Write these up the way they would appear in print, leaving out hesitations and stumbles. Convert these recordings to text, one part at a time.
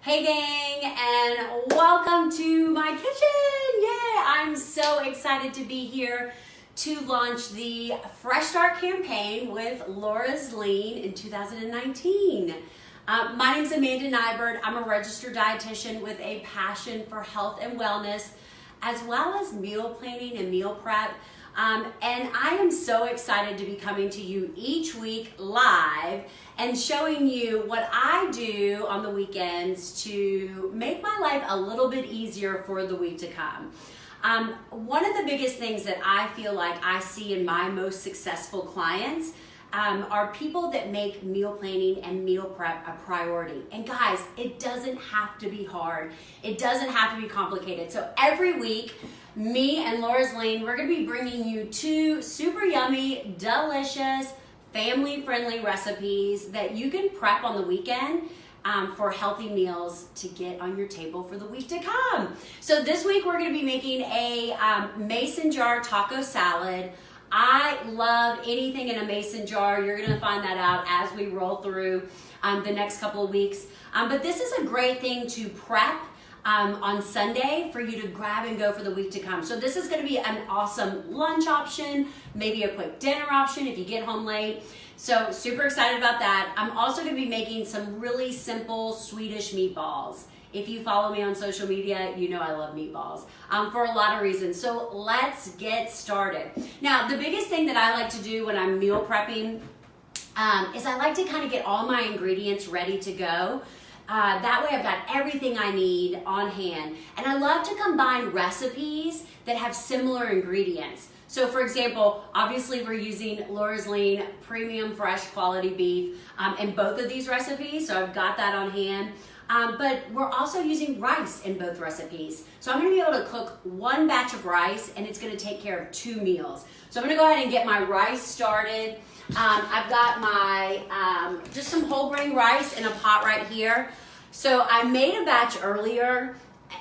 Hey gang, and welcome to my kitchen. Yay! I'm so excited to be here to launch the Fresh Start campaign with Laura's Lean in 2019. My name is Amanda Nighbert. I'm a registered dietitian with a passion for health and wellness, as well as meal planning and meal prep. And I am so excited to be coming to you each week live and showing you what I do on the weekends to make my life a little bit easier for the week to come. One of the biggest things that I feel like I see in my most successful clients are people that make meal planning and meal prep a priority. And guys, it doesn't have to be hard. It doesn't have to be complicated. So every week, me and Laura's Lean, we're gonna be bringing you 2 super yummy, delicious, family-friendly recipes that you can prep on the weekend for healthy meals to get on your table for the week to come. So this week, we're gonna be making a mason jar taco salad. I love anything in a mason jar. You're gonna find that out as we roll through the next couple of weeks. But this is a great thing to prep on Sunday for you to grab and go for the week to come. So this is gonna be an awesome lunch option, maybe a quick dinner option if you get home late. So super excited about that. I'm also gonna be making some really simple Swedish meatballs. If you follow me on social media, you know I love meatballs for a lot of reasons. So let's get started. Now, the biggest thing that I like to do when I'm meal prepping is I like to kind of get all my ingredients ready to go. That way I've got everything I need on hand. And I love to combine recipes that have similar ingredients. So for example, obviously we're using Laura's Lean premium fresh quality beef in both of these recipes. So I've got that on hand. But we're also using rice in both recipes. So I'm gonna be able to cook 1 batch of rice and it's gonna take care of 2 meals. So I'm gonna go ahead and get my rice started. I've got my, just some whole grain rice in a pot right here. So I made a batch earlier,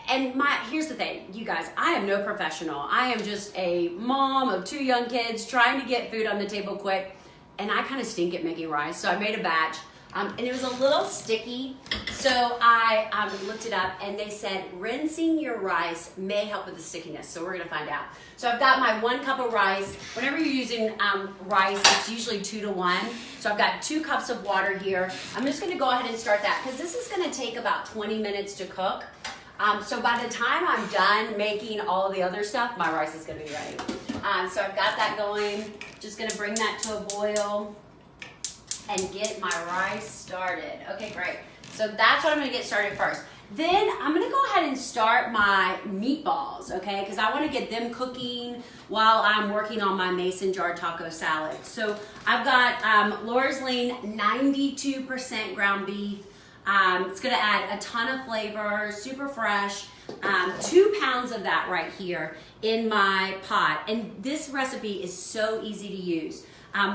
and here's the thing, you guys, I am no professional. I am just a mom of 2 young kids trying to get food on the table quick, and I kind of stink at making rice, so I made a batch. And it was a little sticky, so I looked it up and they said rinsing your rice may help with the stickiness, so we're gonna find out. So I've got my 1 cup of rice. Whenever you're using rice, it's usually 2 to 1. So I've got 2 cups of water here. I'm just gonna go ahead and start that because this is gonna take about 20 minutes to cook. So by the time I'm done making all of the other stuff, my rice is gonna be ready. So I've got that going. Just gonna bring that to a boil and get my rice started. Okay, great. So that's what I'm gonna get started first. Then I'm gonna go ahead and start my meatballs, okay? Because I wanna get them cooking while I'm working on my mason jar taco salad. So I've got Laura's Lean 92% ground beef. It's gonna add a ton of flavor, super fresh. 2 pounds of that right here in my pot. And this recipe is so easy to use.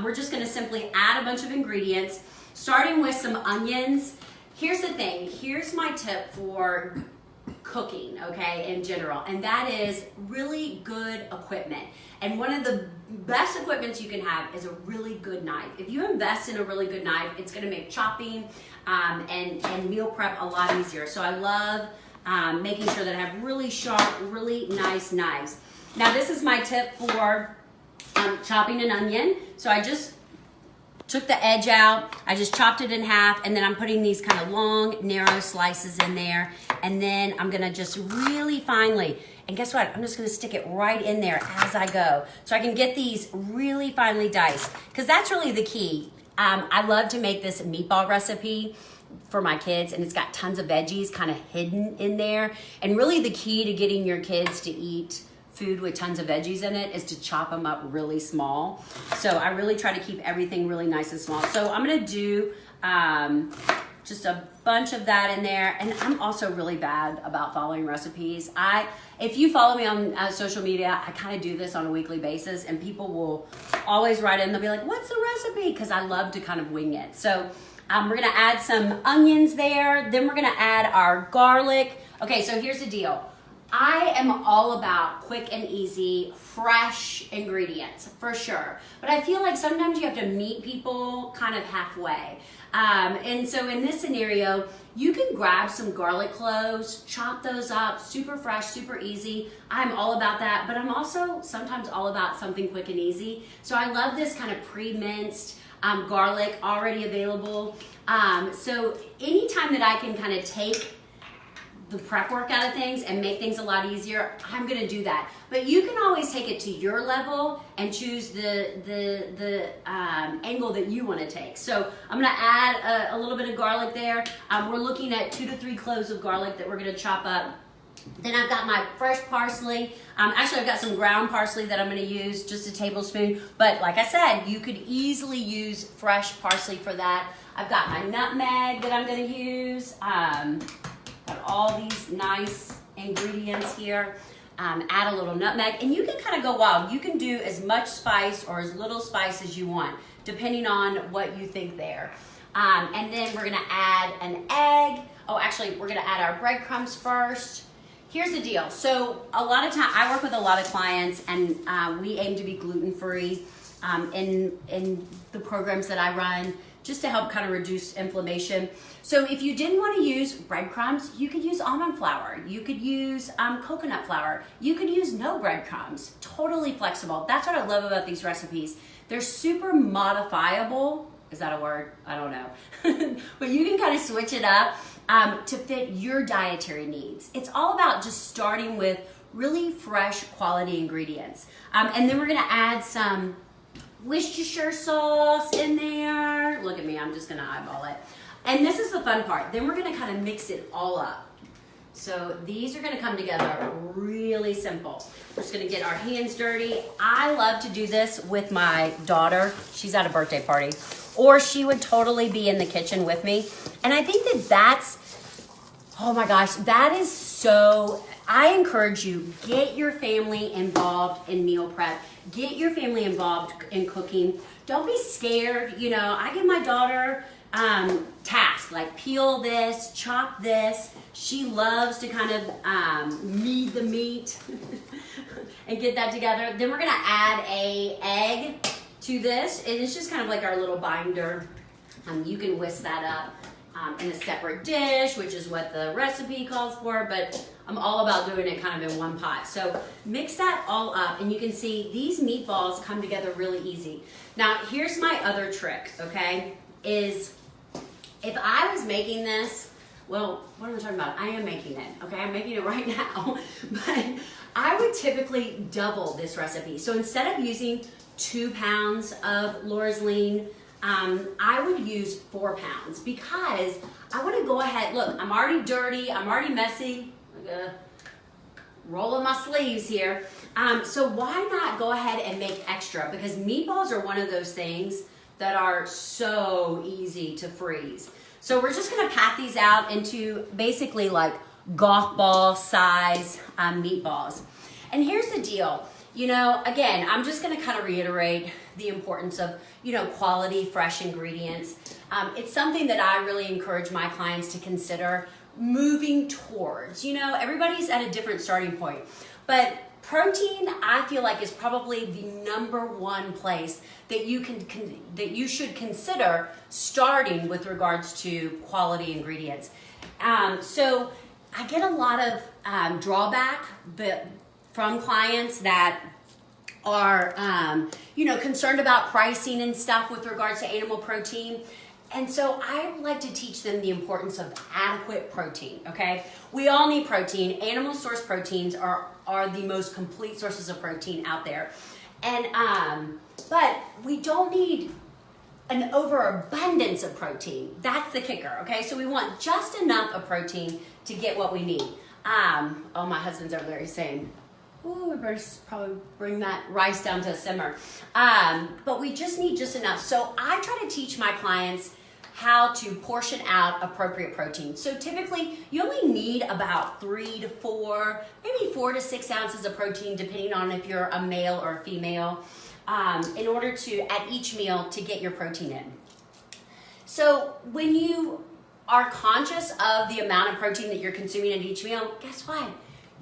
We're just gonna simply add a bunch of ingredients, starting with some onions. Here's the thing, here's my tip for cooking, okay, in general, and that is really good equipment. And one of the best equipments you can have is a really good knife. If you invest in a really good knife, it's gonna make chopping and meal prep a lot easier. So I love making sure that I have really sharp, really nice knives. Now this is my tip for chopping an onion. So I just took the edge out, I just chopped it in half, and then I'm putting these kind of long, narrow slices in there, and then I'm gonna just really finely, and guess what? I'm just gonna stick it right in there as I go. So I can get these really finely diced, because that's really the key. I love to make this meatball recipe for my kids, and it's got tons of veggies kind of hidden in there, and really the key to getting your kids to eat food with tons of veggies in it is to chop them up really small. So I really try to keep everything really nice and small. So I'm gonna do just a bunch of that in there. And I'm also really bad about following recipes. If you follow me on social media, I kind of do this on a weekly basis, and people will always write in, they'll be like, what's the recipe? Because I love to kind of wing it. So we're gonna add some onions there, then we're gonna add our garlic. Okay, so here's the deal. I am all about quick and easy, fresh ingredients, for sure. But I feel like sometimes you have to meet people kind of halfway. And so in this scenario, you can grab some garlic cloves, chop those up, super fresh, super easy. I'm all about that, but I'm also sometimes all about something quick and easy. So I love this kind of pre-minced garlic already available. So anytime that I can kind of take the prep work out of things and make things a lot easier, I'm gonna do that. But you can always take it to your level and choose the angle that you wanna take. So I'm gonna add a little bit of garlic there. We're looking at 2 to 3 cloves of garlic that we're gonna chop up. Then I've got my fresh parsley. Actually, I've got some ground parsley that I'm gonna use, just a tablespoon. But like I said, you could easily use fresh parsley for that. I've got my nutmeg that I'm gonna use. Got all these nice ingredients here. Add a little nutmeg, and you can kind of go wild. You can do as much spice or as little spice as you want, depending on what you think there. And then we're gonna add an egg. Oh, actually, we're gonna add our breadcrumbs first. Here's the deal. So a lot of time, I work with a lot of clients, and we aim to be gluten-free in the programs that I run, just to help kind of reduce inflammation. So if you didn't want to use breadcrumbs, you could use almond flour. You could use coconut flour. You could use no breadcrumbs. Totally flexible. That's what I love about these recipes. They're super modifiable. Is that a word? I don't know. But you can kind of switch it up to fit your dietary needs. It's all about just starting with really fresh quality ingredients. And then we're gonna add some Worcestershire sauce in there. Look at me, I'm just gonna eyeball it. And this is the fun part. Then we're gonna kind of mix it all up. So these are gonna come together really simple. We're just gonna get our hands dirty. I love to do this with my daughter. She's at a birthday party. Or she would totally be in the kitchen with me. And I think that that's, oh my gosh, that is so, I encourage you, get your family involved in meal prep. Get your family involved in cooking. Don't be scared. You know, I give my daughter tasks like peel this, chop this. She loves to kind of knead the meat and get that together. Then we're gonna add a egg to this. And it's just kind of like our little binder. You can whisk that up in a separate dish, which is what the recipe calls for, but I'm all about doing it kind of in one pot. So mix that all up, and you can see these meatballs come together really easy. Now, here's my other trick, okay, is if I was making this, well, what am I talking about? I am making it, okay? I'm making it right now, but I would typically double this recipe. So instead of using 2 pounds of Laura's Lean, I would use 4 pounds because I want to go ahead. Look, I'm already dirty. I'm already messy. Rolling my sleeves here. So why not go ahead and make extra? Because meatballs are one of those things that are so easy to freeze. So we're just going to pat these out into basically like golf ball size meatballs. And here's the deal. You know, again, I'm just going to kind of reiterate the importance of, you know, quality, fresh ingredients. It's something that I really encourage my clients to consider moving towards. You know, everybody's at a different starting point, but protein, I feel like, is probably the #1 place that you should consider starting with regards to quality ingredients. So I get a lot of drawback from clients that are, you know, concerned about pricing and stuff with regards to animal protein. And so I like to teach them the importance of adequate protein, okay? We all need protein. Animal source proteins are the most complete sources of protein out there. And, but we don't need an overabundance of protein. That's the kicker, okay? So we want just enough of protein to get what we need. Oh, my husband's over there, he's saying, ooh, we better probably bring that rice down to a simmer. But we just need just enough. So I try to teach my clients how to portion out appropriate protein. So typically you only need about 3 to 4, maybe 4 to 6 ounces of protein, depending on if you're a male or a female, in order to, at each meal, to get your protein in. So when you are conscious of the amount of protein that you're consuming at each meal, guess what?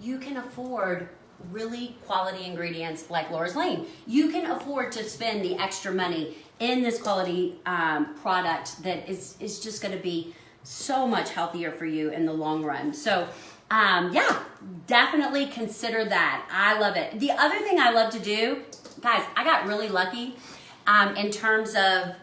you can afford really quality ingredients like Laura's Lane. You can afford to spend the extra money in this quality product that is just going to be so much healthier for you in the long run. So yeah, definitely consider that. I love it. The other thing I love to do, guys, I got really lucky in terms of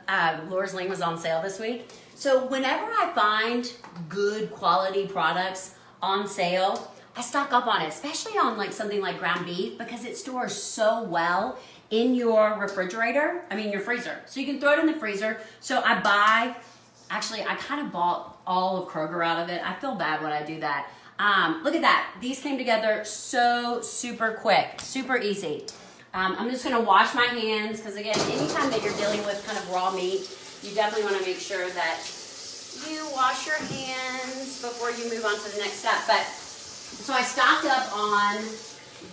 Laura's Lane was on sale this week. So whenever I find good quality products on sale, I stock up on it, especially on like something like ground beef, because it stores so well in your refrigerator, your freezer. So you can throw it in the freezer. So I kind of bought all of Kroger out of it. I feel bad when I do that. Look at that. These came together so super quick, super easy. I'm just gonna wash my hands because again, anytime that you're dealing with kind of raw meat, you definitely wanna make sure that you wash your hands before you move on to the next step. But so I stocked up on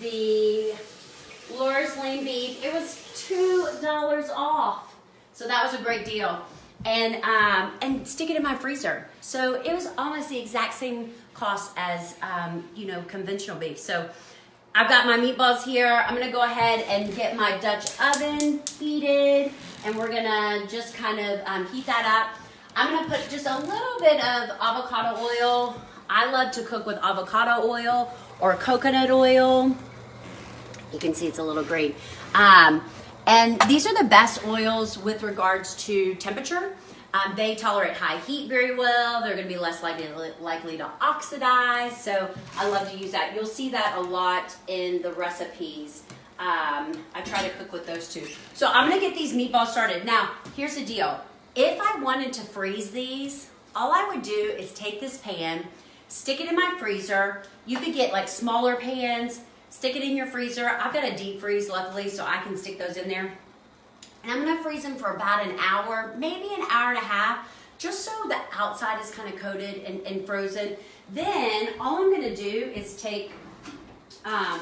the Laura's Lane beef. It was $2 off. So that was a great deal. And stick it in my freezer. So it was almost the exact same cost as conventional beef. So I've got my meatballs here. I'm gonna go ahead and get my Dutch oven heated, and we're gonna just kind of heat that up. I'm gonna put just a little bit of avocado oil. I love to cook with avocado oil or coconut oil. You can see it's a little green. And these are the best oils with regards to temperature. They tolerate high heat very well. They're gonna be less likely to oxidize. So I love to use that. You'll see that a lot in the recipes. I try to cook with those too. So I'm gonna get these meatballs started. Now, here's the deal. If I wanted to freeze these, all I would do is take this pan, stick it in my freezer. You could get like smaller pans, stick it in your freezer. I've got a deep freeze luckily, so I can stick those in there. And I'm gonna freeze them for about an hour, maybe an hour and a half, just so the outside is kind of coated and frozen. Then all I'm gonna do is take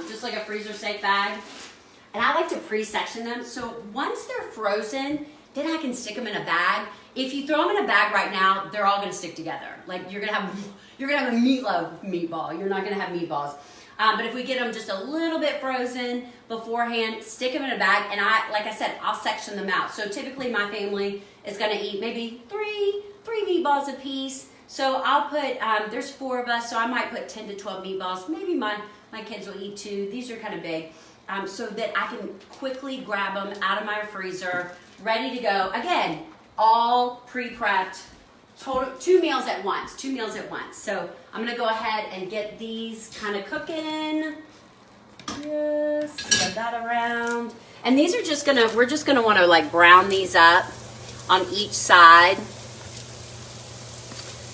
just like a freezer safe bag, and I like to pre-section them. So once they're frozen, then I can stick them in a bag. If you throw them in a bag right now, they're all gonna stick together. Like you're gonna have a meatloaf meatball. You're not gonna have meatballs. But if we get them just a little bit frozen beforehand, stick them in a bag, and like I said, I'll section them out. So typically my family is gonna eat maybe three meatballs a piece. So I'll put, there's 4 of us, so I might put 10 to 12 meatballs. Maybe my kids will eat 2. These are kind of big. So that I can quickly grab them out of my freezer, ready to go. Again, all pre-prepped. Total 2 meals at once. So I'm gonna go ahead and get these kind of cooking. Just spread that around. And these are we're just gonna wanna like brown these up on each side.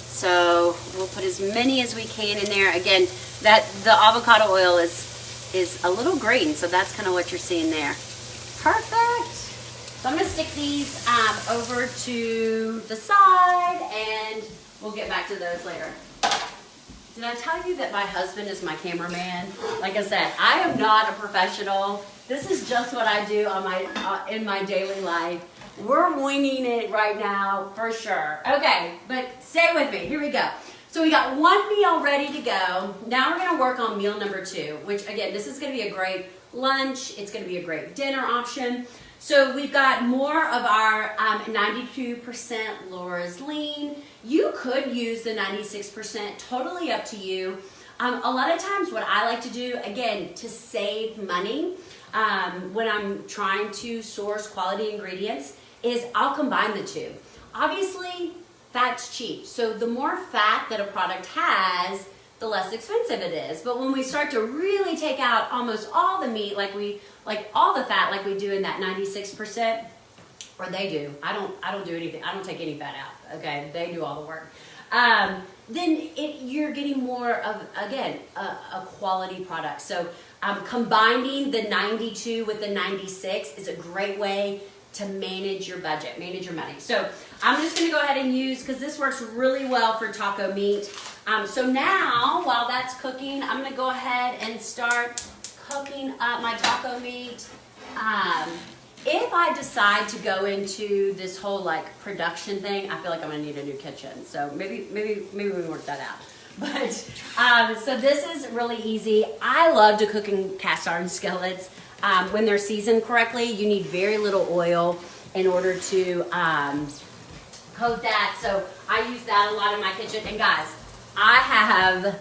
So we'll put as many as we can in there. Again, that the avocado oil is a little green, so that's kind of what you're seeing there. Perfect. So I'm gonna stick these over to the side, and we'll get back to those later. Did I tell you that my husband is my cameraman? Like I said, I am not a professional. This is just what I do on in my daily life. We're winging it right now for sure. Okay, but stay with me. Here we go. So we got 1 meal ready to go. Now we're gonna work on meal number 2, which again, this is gonna be a great lunch. It's gonna be a great dinner option. So we've got more of our 92% Laura's Lean. You could use the 96%, totally up to you. A lot of times what I like to do, again, to save money when I'm trying to source quality ingredients, is I'll combine the two. Obviously, fat's cheap. So the more fat that a product has, the less expensive it is. But when we start to really take out almost all the meat, like all the fat like we do in that 96%, or they do. I don't do anything. I don't take any fat out. Okay, they do all the work. Then you're getting more of, again, a quality product. So combining the 92 with the 96 is a great way to manage your budget, manage your money. So I'm just gonna go ahead and use, because this works really well for taco meat. So now, while that's cooking, I'm gonna go ahead and start cooking up my taco meat. If I decide to go into this whole like production thing, I feel like I'm gonna need a new kitchen. So maybe we work that out. But so this is really easy. I love to cook in cast iron skillets. When they're seasoned correctly, you need very little oil in order to coat that. So I use that a lot in my kitchen. And guys, I have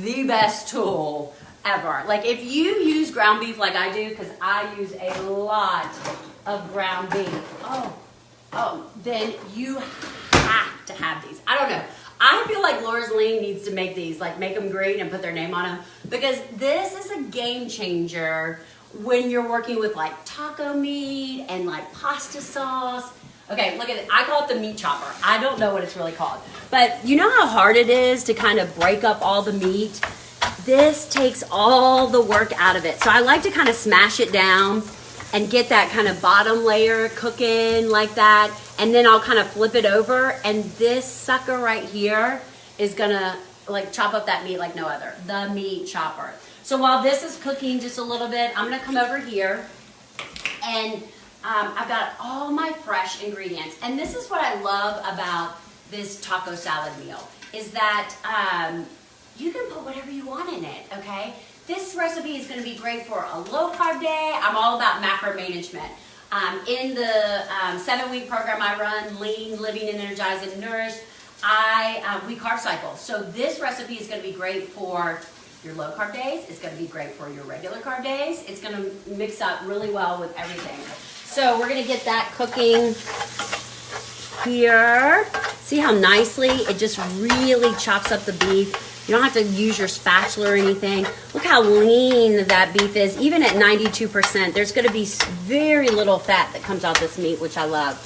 the best tool ever. Like if you use ground beef like I do, because I use a lot of ground beef, then you have to have these. I don't know. I feel like Laura's Lean needs to make these, like make them green and put their name on them, because this is a game changer when you're working with like taco meat and like pasta sauce. Okay, look at it. I call it the meat chopper. I don't know what it's really called. But you know how hard it is to kind of break up all the meat? This takes all the work out of it. So I like to kind of smash it down and get that kind of bottom layer cooking like that. And then I'll kind of flip it over. And this sucker right here is gonna like chop up that meat like no other. The meat chopper. So while this is cooking just a little bit, I'm gonna come over here and I've got all my fresh ingredients. And this is what I love about this taco salad meal, is that you can put whatever you want in it, okay? This recipe is gonna be great for a low carb day. I'm all about macro management. In the 7-week program I run, Lean, Living and Energized and Nourished, we carb cycle. So this recipe is gonna be great for your low carb days. It's gonna be great for your regular carb days. It's gonna mix up really well with everything. So we're gonna get that cooking here. See how nicely it just really chops up the beef. You don't have to use your spatula or anything. Look how lean that beef is. Even at 92%, there's gonna be very little fat that comes out this meat, which I love.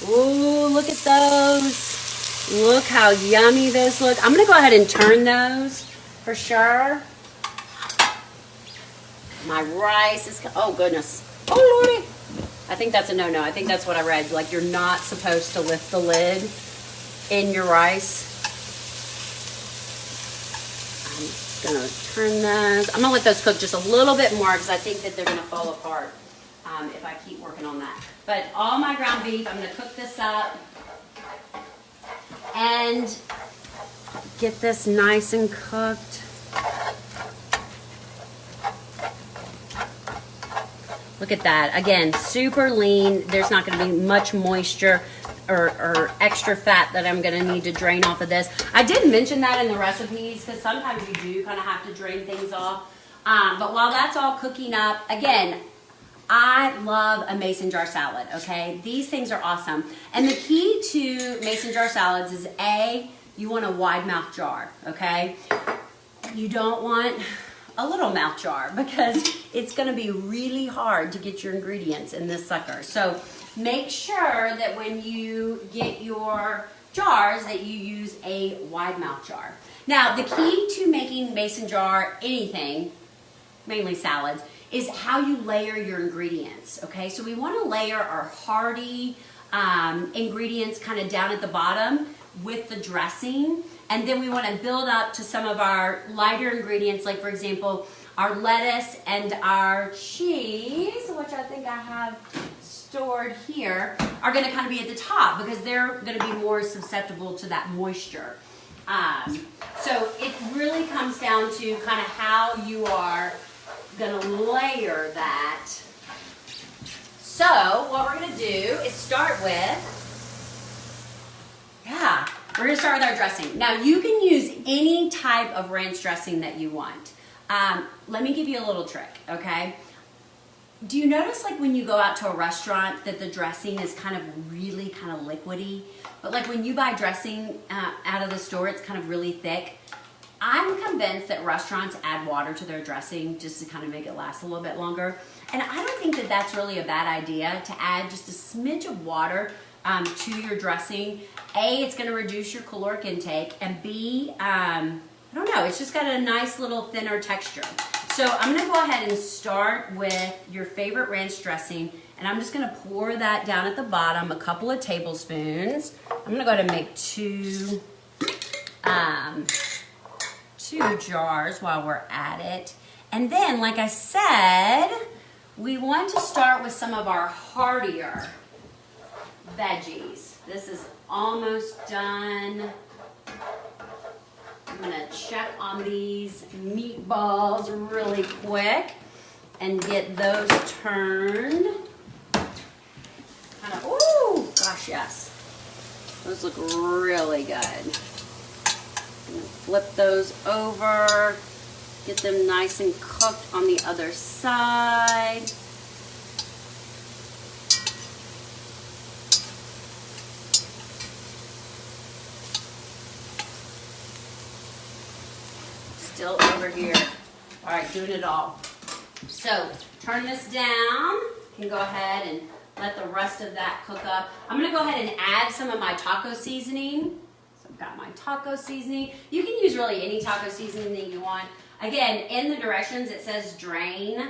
Ooh, look at those. Look how yummy those look. I'm gonna go ahead and turn those for sure. My rice is, oh goodness. Oh Lordy. I think that's a no-no. I think that's what I read. Like you're not supposed to lift the lid in your rice. I'm gonna turn those. I'm gonna let those cook just a little bit more because I think that they're gonna fall apart if I keep working on that. But all my ground beef, I'm gonna cook this up and get this nice and cooked. Look at that. Again, super lean. There's not going to be much moisture or extra fat that I'm going to need to drain off of this. I did mention that in the recipes because sometimes you do kind of have to drain things off. But while that's all cooking up, again, I love a mason jar salad, okay? These things are awesome. And the key to mason jar salads is A, you want a wide mouth jar, okay? You don't want a little mouth jar because it's gonna be really hard to get your ingredients in this sucker. So make sure that when you get your jars that you use a wide mouth jar. Now the key to making mason jar anything, mainly salads, is how you layer your ingredients, okay? So we wanna layer our hearty ingredients kind of down at the bottom with the dressing. And then we want to build up to some of our lighter ingredients, like for example, our lettuce and our cheese, which I think I have stored here, are going to kind of be at the top because they're going to be more susceptible to that moisture. So it really comes down to kind of how you are going to layer that. So what we're going to do is start with, we're going to start with our dressing. Now, you can use any type of ranch dressing that you want. Let me give you a little trick, okay? Do you notice like when you go out to a restaurant that the dressing is kind of really kind of liquidy? But like when you buy dressing out of the store, it's kind of really thick. I'm convinced that restaurants add water to their dressing just to kind of make it last a little bit longer. And I don't think that that's really a bad idea to add just a smidge of water to your dressing. A, it's going to reduce your caloric intake, and B, I don't know, it's just got a nice little thinner texture. So I'm going to go ahead and start with your favorite ranch dressing, and I'm just going to pour that down at the bottom, a couple of tablespoons. I'm going to go ahead and make two jars while we're at it. And then, like I said, we want to start with some of our heartier veggies. This is almost done. I'm gonna check on these meatballs really quick and get those turned. Kind of, ooh, gosh, yes. Those look really good. Flip those over, get them nice and cooked on the other side. Still over here. All right, doing it all. So turn this down. You can go ahead and let the rest of that cook up. I'm gonna go ahead and add some of my taco seasoning. So I've got my taco seasoning. You can use really any taco seasoning that you want. Again, in the directions it says drain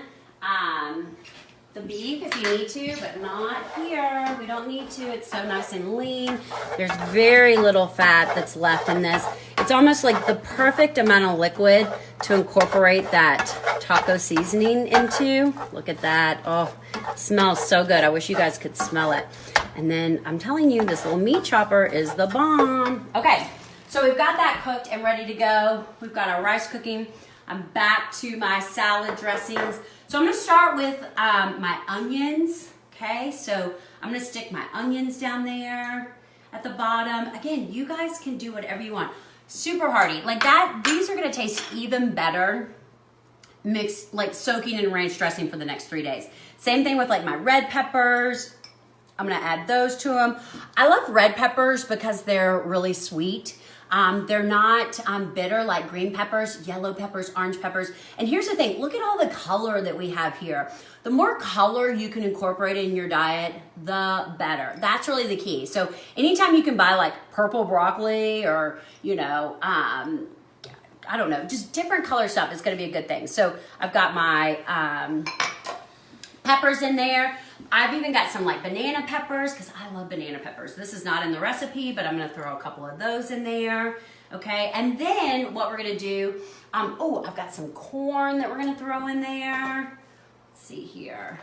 the beef if you need to, but not here. We don't need to. It's so nice and lean. There's very little fat that's left in this. It's almost like the perfect amount of liquid to incorporate that taco seasoning into. Look at that. Oh, it smells so good. I wish you guys could smell it. And then I'm telling you, this little meat chopper is the bomb. Okay, so we've got that cooked and ready to go. We've got our rice cooking. I'm back to my salad dressings. So I'm gonna start with my onions, okay? So I'm gonna stick my onions down there at the bottom. Again, you guys can do whatever you want. Super hearty, like that, these are gonna taste even better mixed, like soaking in ranch dressing for the next 3 days. Same thing with like my red peppers. I'm gonna add those to them. I love red peppers because they're really sweet. They're not bitter like green peppers, yellow peppers, orange peppers. And here's the thing, look at all the color that we have here. The more color you can incorporate in your diet, the better. That's really the key. So anytime you can buy like purple broccoli or, you know, I don't know, just different color stuff is gonna be a good thing. So I've got my peppers in there. I've even got some like banana peppers because I love banana peppers. This is not in the recipe, but I'm gonna throw a couple of those in there, okay? And then what we're gonna do, oh, I've got some corn that we're gonna throw in there. Let's see here.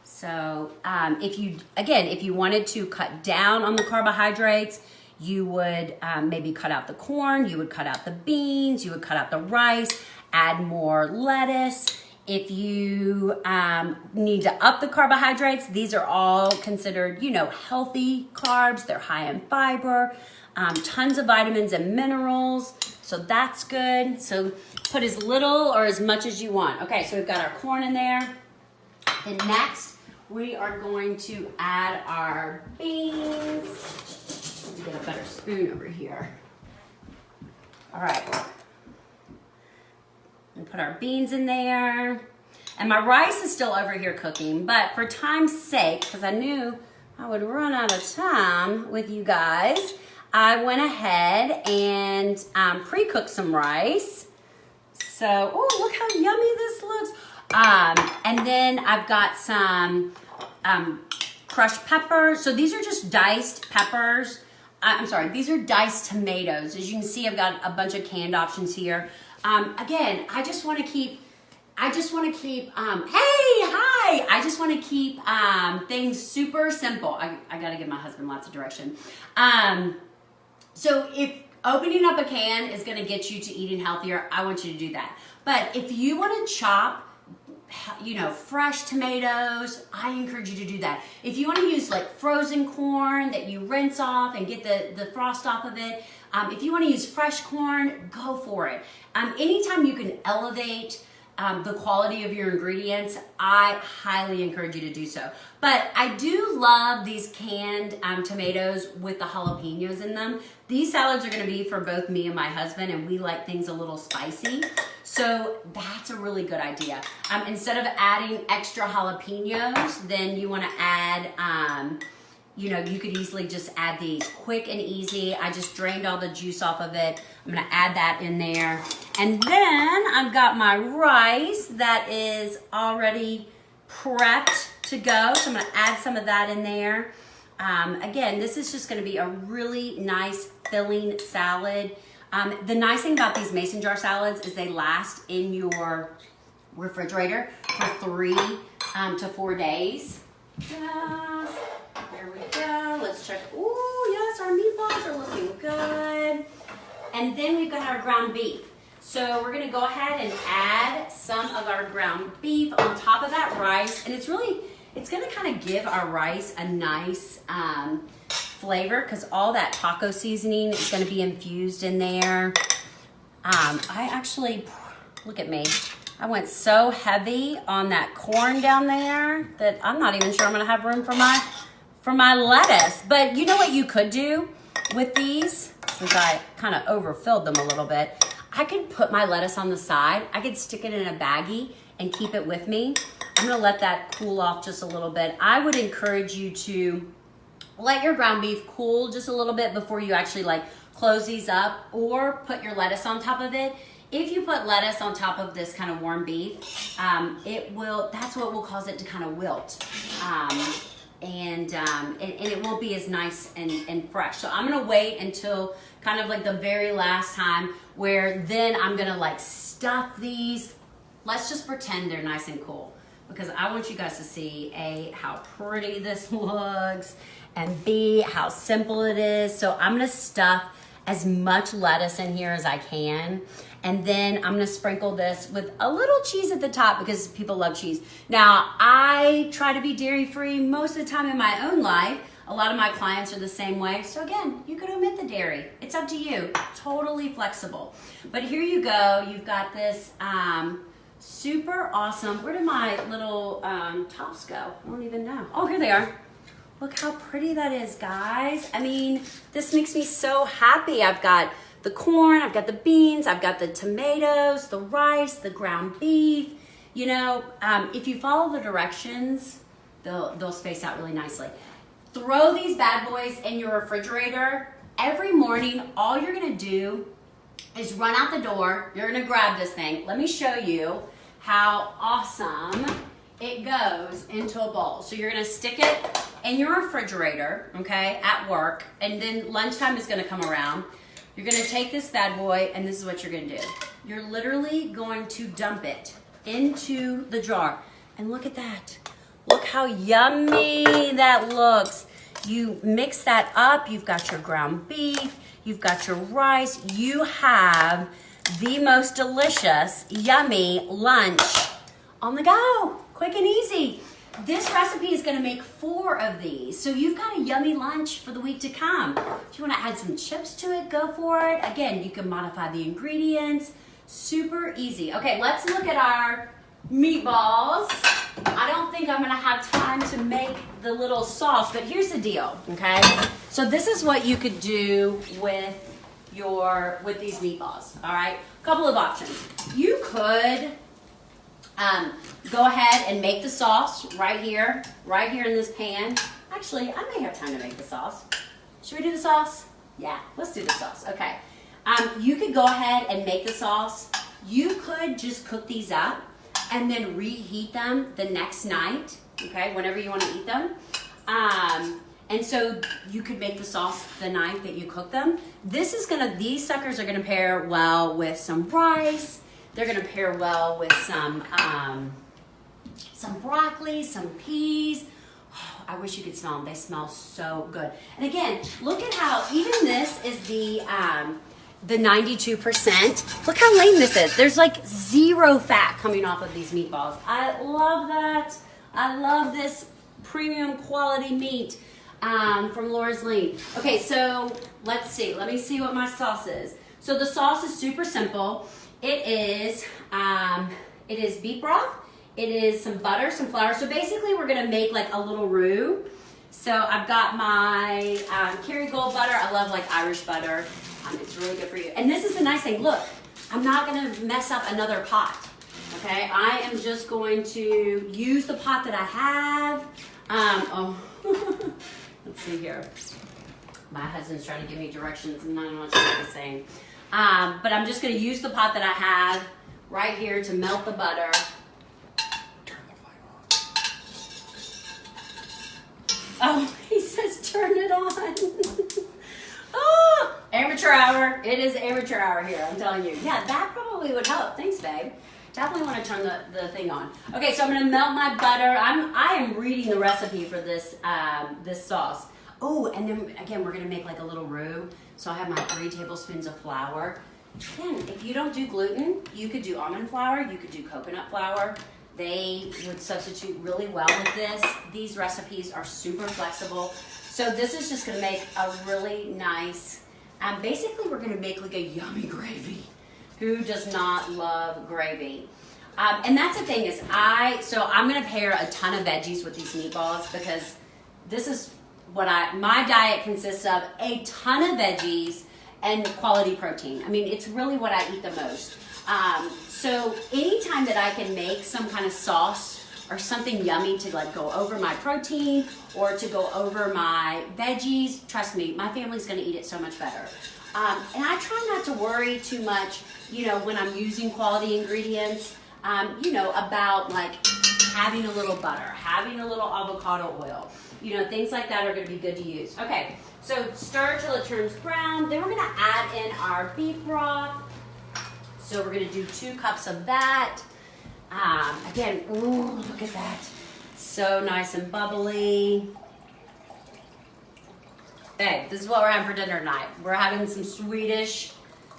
So if you wanted to cut down on the carbohydrates, you would maybe cut out the corn, you would cut out the beans, you would cut out the rice, add more lettuce. If you need to up the carbohydrates, these are all considered, you know, healthy carbs. They're high in fiber, tons of vitamins and minerals. So that's good. So put as little or as much as you want. Okay, so we've got our corn in there. And next, we are going to add our beans. Let me get a better spoon over here. All right. And put our beans in there. And my rice is still over here cooking, but for time's sake, because I knew I would run out of time with you guys, I went ahead and pre-cooked some rice. So, oh, look how yummy this looks. And then I've got some crushed peppers. So these are just diced peppers. I'm sorry, these are diced tomatoes. As you can see, I've got a bunch of canned options here. Again, I just want to keep, hey, hi! I just want to keep things super simple. I got to give my husband lots of direction. So if opening up a can is going to get you to eating healthier, I want you to do that. But if you want to chop, you know, fresh tomatoes, I encourage you to do that. If you want to use like frozen corn that you rinse off and get the frost off of it, if you want to use fresh corn, go for it. Anytime you can elevate the quality of your ingredients, I highly encourage you to do so. But I do love these canned tomatoes with the jalapenos in them. These salads are going to be for both me and my husband, and we like things a little spicy. So that's a really good idea. Instead of adding extra jalapenos, then you want to add, you know, you could easily just add these quick and easy. I just drained all the juice off of it. I'm gonna add that in there. And then I've got my rice that is already prepped to go. So I'm gonna add some of that in there. Again, this is just gonna be a really nice filling salad. The nice thing about these mason jar salads is they last in your refrigerator for 3 to 4 days. Yes. There we go. Let's check. Ooh, yes, our meatballs are looking good. And then we've got our ground beef. So we're gonna go ahead and add some of our ground beef on top of that rice. And it's gonna kind of give our rice a nice flavor because all that taco seasoning is gonna be infused in there. I actually, look at me. I went so heavy on that corn down there that I'm not even sure I'm gonna have room for my lettuce. But you know what you could do with these, since I kind of overfilled them a little bit, I could put my lettuce on the side. I could stick it in a baggie and keep it with me. I'm gonna let that cool off just a little bit. I would encourage you to let your ground beef cool just a little bit before you actually like close these up or put your lettuce on top of it. If you put lettuce on top of this kind of warm beef, that's what will cause it to kind of wilt. And it won't be as nice and fresh. So I'm gonna wait until kind of like the very last time where then I'm gonna like stuff these. Let's just pretend they're nice and cool because I want you guys to see A, how pretty this looks, and B, how simple it is. So I'm gonna stuff as much lettuce in here as I can. And then I'm gonna sprinkle this with a little cheese at the top because people love cheese. Now, I try to be dairy-free most of the time in my own life. A lot of my clients are the same way. So again, you could omit the dairy. It's up to you, totally flexible. But here you go, you've got this super awesome, where did my little tops go? I don't even know. Oh, here they are. Look how pretty that is, guys. I mean, this makes me so happy. I've got the corn, I've got the beans, I've got the tomatoes, the rice, the ground beef. You know, if you follow the directions, they'll space out really nicely. Throw these bad boys in your refrigerator. Every morning, all you're gonna do is run out the door. You're gonna grab this thing. Let me show you how awesome it goes into a bowl. So you're gonna stick it in your refrigerator, okay, at work, and then lunchtime is gonna come around. You're gonna take this bad boy, and this is what you're gonna do. You're literally going to dump it into the jar. And look at that. Look how yummy that looks. You mix that up, you've got your ground beef, you've got your rice, you have the most delicious, yummy lunch on the go, quick and easy. This recipe is gonna make 4 of these. So you've got a yummy lunch for the week to come. If you wanna add some chips to it, go for it. Again, you can modify the ingredients, super easy. Okay, let's look at our meatballs. I don't think I'm gonna have time to make the little sauce, but here's the deal, okay? So this is what you could do with these meatballs, all right? A couple of options. You could go ahead and make the sauce right here in this pan. Actually, I may have time to make the sauce. Should we do the sauce? Yeah, let's do the sauce, okay. You could go ahead and make the sauce. You could just cook these up and then reheat them the next night, okay, whenever you want to eat them. And so you could make the sauce the night that you cook them. These suckers are gonna pair well with some rice. They're gonna pair well with some broccoli, some peas. Oh, I wish you could smell them. They smell so good. And again, look at how even this is the 92%. Look how lean this is. There's like 0 fat coming off of these meatballs. I love that. I love this premium quality meat from Laura's Lean. Okay, so let's see. Let me see what my sauce is. So the sauce is super simple. It is beef broth. It is some butter, some flour. So basically we're gonna make like a little roux. So I've got my Kerrygold butter. I love like Irish butter. It's really good for you. And this is the nice thing. Look, I'm not gonna mess up another pot. Okay, I am just going to use the pot that I have. Let's see here. My husband's trying to give me directions and I'm not sure what he's saying. But I'm just gonna use the pot that I have right here to melt the butter. Turn the fire on. Oh, he says turn it on. Oh, amateur hour. It is amateur hour here, I'm telling you. Yeah, that probably would help. Thanks, babe. Definitely want to turn the thing on. Okay, so I'm gonna melt my butter. I am reading the recipe for this this sauce. Oh, and then again, we're gonna make like a little roux. So I have my 3 tablespoons of flour. Again, if you don't do gluten, you could do almond flour, you could do coconut flour. They would substitute really well with this. These recipes are super flexible. So this is just gonna make a really nice, basically we're gonna make like a yummy gravy. Who does not love gravy? And that's the thing is I'm gonna pair a ton of veggies with these meatballs because this is what my diet consists of, a ton of veggies and quality protein. I mean, it's really what I eat the most. So anytime that I can make some kind of sauce or something yummy to like go over my protein or to go over my veggies, trust me, my family's gonna eat it so much better. And I try not to worry too much, when I'm using quality ingredients, about like having a little butter, having a little avocado oil, things like that are gonna be good to use. Okay, so stir till it turns brown. Then we're gonna add in our beef broth. So we're gonna do 2 cups of that. Again, ooh, look at that. So nice and bubbly. Okay, this is what we're having for dinner tonight. We're having some Swedish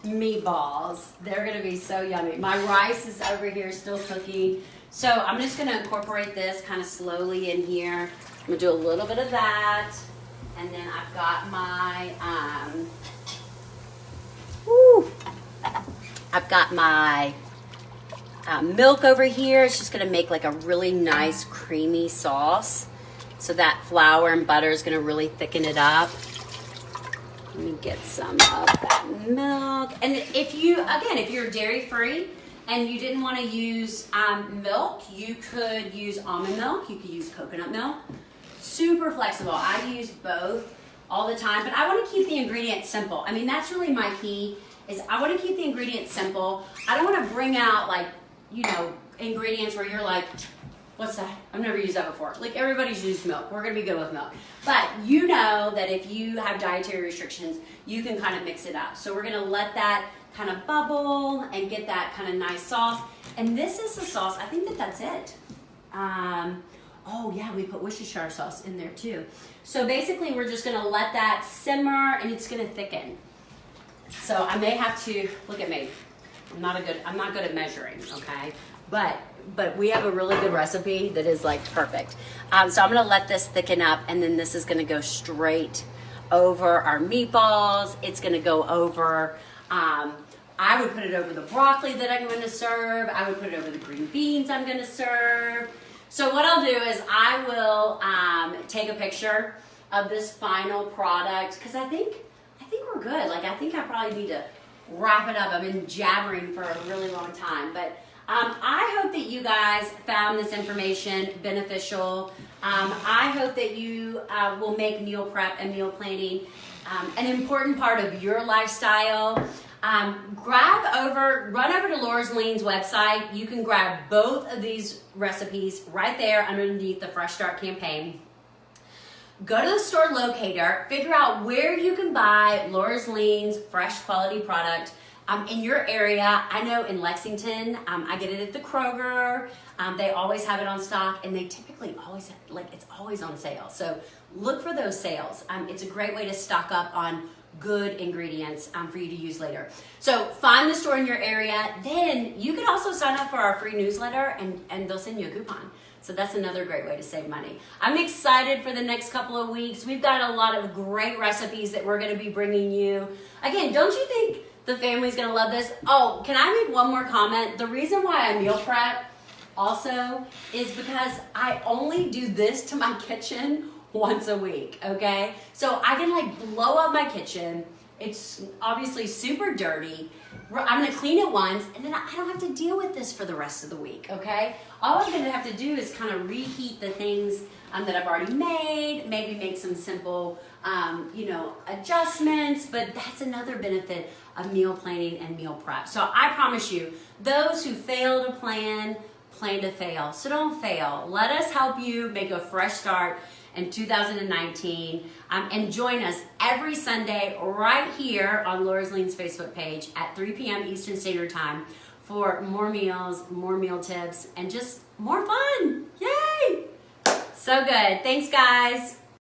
meatballs. They're gonna be so yummy. My rice is over here still cooking. So I'm just gonna incorporate this kind of slowly in here. I'm gonna do a little bit of that. And then I've got my, milk over here. It's just gonna make like a really nice creamy sauce. So that flour and butter is gonna really thicken it up. Let me get some of that milk. And if you're dairy free and you didn't want to use milk, you could use almond milk, you could use coconut milk. Super flexible. I use both all the time, but I want to keep the ingredients simple. I mean, that's really my key, is I want to keep the ingredients simple. I don't want to bring out like, ingredients where you're like, what's that? I've never used that before. Like everybody's used milk. We're gonna be good with milk. But you know that if you have dietary restrictions, you can kind of mix it up. So we're gonna let that kind of bubble and get that kind of nice sauce. And this is the sauce, I think that's it. Oh yeah, we put Worcestershire sauce in there too. So basically we're just gonna let that simmer and it's gonna thicken. So I may have to, look at me. I'm not good at measuring, okay? But we have a really good recipe that is like perfect. So I'm gonna let this thicken up and then this is gonna go straight over our meatballs. It's gonna go over, I would put it over the broccoli that I'm gonna serve. I would put it over the green beans I'm gonna serve. So what I'll do is I will take a picture of this final product because I think we're good. Like I think I probably need to wrap it up. I've been jabbering for a really long time, but I hope that you guys found this information beneficial. I hope that you will make meal prep and meal planning an important part of your lifestyle. Run over to Laura's Lean's website. You can grab both of these recipes right there underneath the Fresh Start campaign. Go to the store locator, figure out where you can buy Laura's Lean's fresh quality product in your area. I know in Lexington, I get it at the Kroger. They always have it on stock and they typically always, it's always on sale. So look for those sales. It's a great way to stock up on good ingredients for you to use later. So find the store in your area. Then you can also sign up for our free newsletter and they'll send you a coupon. So that's another great way to save money. I'm excited for the next couple of weeks. We've got a lot of great recipes that we're gonna be bringing you. Again, don't you think the family's gonna love this? Oh, can I make one more comment? The reason why I meal prep also is because I only do this to my kitchen once a week, okay? So I can blow up my kitchen. It's obviously super dirty. I'm gonna clean it once and then I don't have to deal with this for the rest of the week, okay? All I'm gonna have to do is kind of reheat the things that I've already made, maybe make some simple, adjustments, but that's another benefit of meal planning and meal prep. So I promise you, those who fail to plan to fail. So don't fail. Let us help you make a fresh start in 2019. And join us every Sunday right here on Laura's Lean's Facebook page at 3 p.m. Eastern Standard Time for more meals, more meal tips, and just more fun. Yay! So good. Thanks, guys.